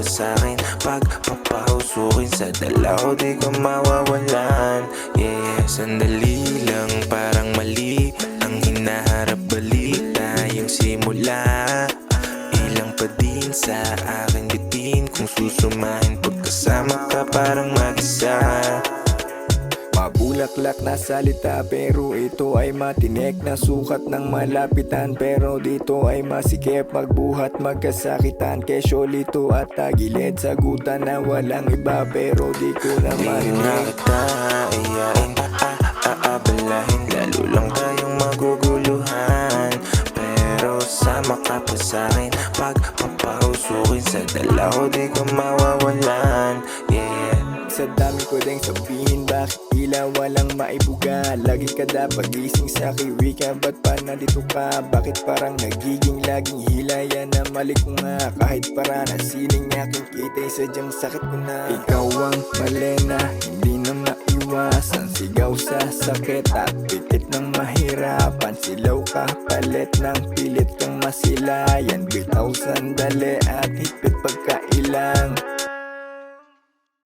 pa sa'kin pag papausukin sa dala ko di ko mawawalan. Yeah, sandali lang parang mali ang hinaharap, balita yung simula. Ilang pa din sa aking bitin kung susumahin pagkasama ka parang mag-isa. Mabulaklak na salita pero ito ay matinik na sukat ng malapitan. Pero dito ay masikip magbuhat magkasakitan. Kesyo lito at tagilid sagutan na walang iba pero di ko na Di na marinig. kita iyain, aabalahin, lalo lang tayong maguguluhan. Pero sama ka pa sa'kin pag papausukin sa dala ko di ko mawawalan. Yeah, Sa dami ko ding sabihin bakit tila walang maibuga. Lagi ka dapat gising sa kiwi ka, ba't pa nandito ka? Bakit parang nagiging laging hilayan na mali ko nga? Kahit para na siling aking kita'y sadyang sakit ko na. Ikaw ang mali na hindi na maiwasan. Sigaw sa sakit at pitit ng mahirapan. Silaw ka palit ng pilit kang masilayan. Bitaw sandali at higpit pagkailang.